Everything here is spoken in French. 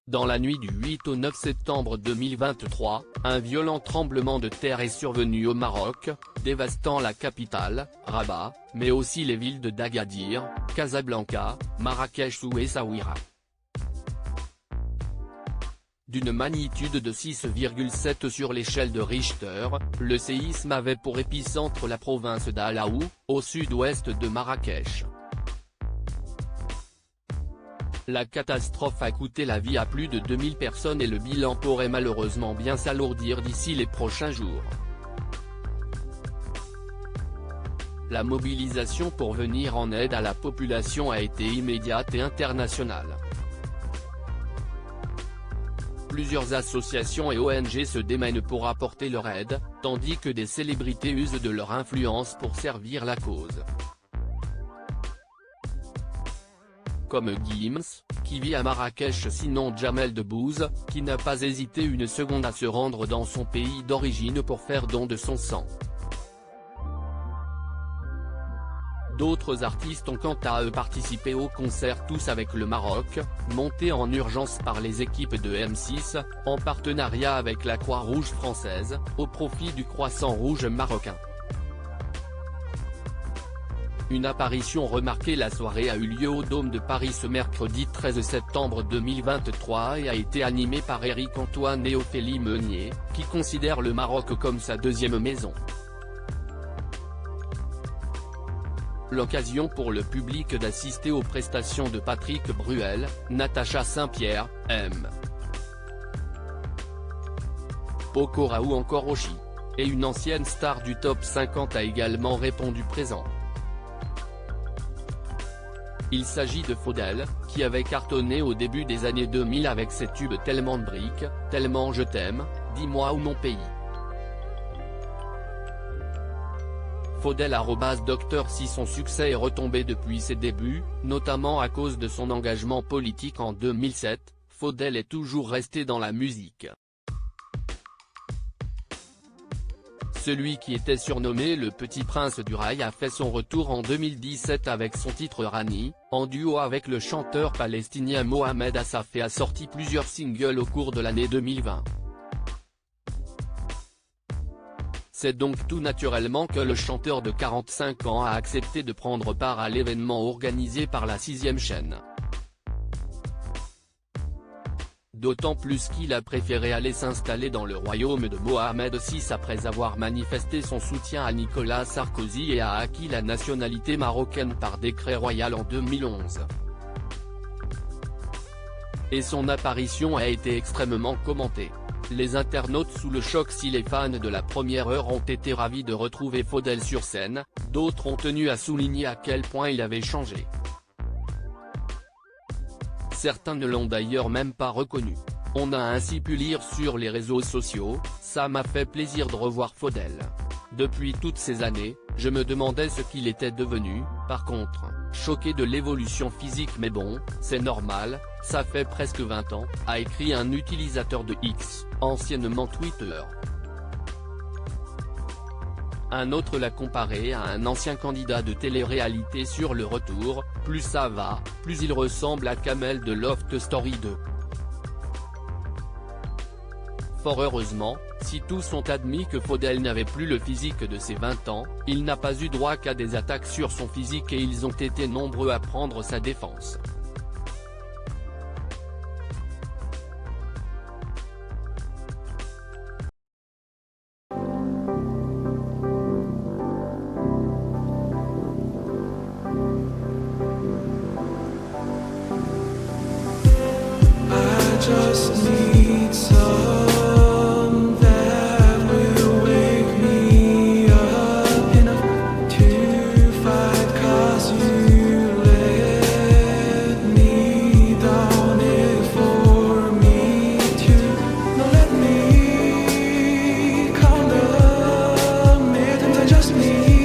Dans la nuit du 8 au 9 septembre 2023, un violent tremblement de terre est survenu au Maroc, dévastant la capitale, Rabat, mais aussi les villes de Agadir, Casablanca, Marrakech ou Essaouira. D'une magnitude de 6,7 sur l'échelle de Richter, le séisme avait pour épicentre la province d'Alaou, au sud-ouest de Marrakech. La catastrophe a coûté la vie à plus de 2000 personnes et le bilan pourrait malheureusement bien s'alourdir d'ici les prochains jours. La mobilisation pour venir en aide à la population a été immédiate et internationale. Plusieurs associations et ONG se démènent pour apporter leur aide, tandis que des célébrités usent de leur influence pour servir la cause. Comme Gims, qui vit à Marrakech, sinon Jamel Debbouze, qui n'a pas hésité une seconde à se rendre dans son pays d'origine pour faire don de son sang. D'autres artistes ont quant à eux participé au concert Tous avec le Maroc, monté en urgence par les équipes de M6, en partenariat avec la Croix-Rouge française, au profit du Croissant Rouge marocain. Une apparition remarquée la soirée a eu lieu au Dôme de Paris ce mercredi 13 septembre 2023 et a été animée par Éric-Antoine et Ophélie Meunier, qui considèrent le Maroc comme sa deuxième maison. L'occasion pour le public d'assister aux prestations de Patrick Bruel, Natacha Saint-Pierre, M. Pokora ou encore Oshi. Et une ancienne star du top 50 a également répondu présent. Il s'agit de Faudel, qui avait cartonné au début des années 2000 avec ses tubes Tellement de briques, Tellement je t'aime, Dis-moi où mon pays. Faudel @Dr Si son succès est retombé depuis ses débuts, notamment à cause de son engagement politique en 2007, Faudel est toujours resté dans la musique. Celui qui était surnommé le Petit Prince du Rail a fait son retour en 2017 avec son titre Rani, en duo avec le chanteur palestinien Mohamed Assaf et a sorti plusieurs singles au cours de l'année 2020. C'est donc tout naturellement que le chanteur de 45 ans a accepté de prendre part à l'événement organisé par la 6ème chaîne. D'autant plus qu'il a préféré aller s'installer dans le royaume de Mohamed VI après avoir manifesté son soutien à Nicolas Sarkozy et a acquis la nationalité marocaine par décret royal en 2011. Et son apparition a été extrêmement commentée. Les internautes sous le choc. Si les fans de la première heure ont été ravis de retrouver Faudel sur scène, d'autres ont tenu à souligner à quel point il avait changé. Certains ne l'ont d'ailleurs même pas reconnu. On a ainsi pu lire sur les réseaux sociaux, « Ça m'a fait plaisir de revoir Faudel. Depuis toutes ces années, je me demandais ce qu'il était devenu, par contre, choqué de l'évolution physique mais bon, c'est normal, ça fait presque 20 ans », a écrit un utilisateur de X, anciennement Twitter. Un autre l'a comparé à un ancien candidat de télé-réalité sur le retour, plus ça va, plus il ressemble à Kamel de Loft Story 2. Fort heureusement, si tous ont admis que Faudel n'avait plus le physique de ses 20 ans, il n'a pas eu droit qu'à des attaques sur son physique et ils ont été nombreux à prendre sa défense. Just need some that will wake me up enough to fight, 'cause you let me down it for me to. Now let me count the minutes I just need.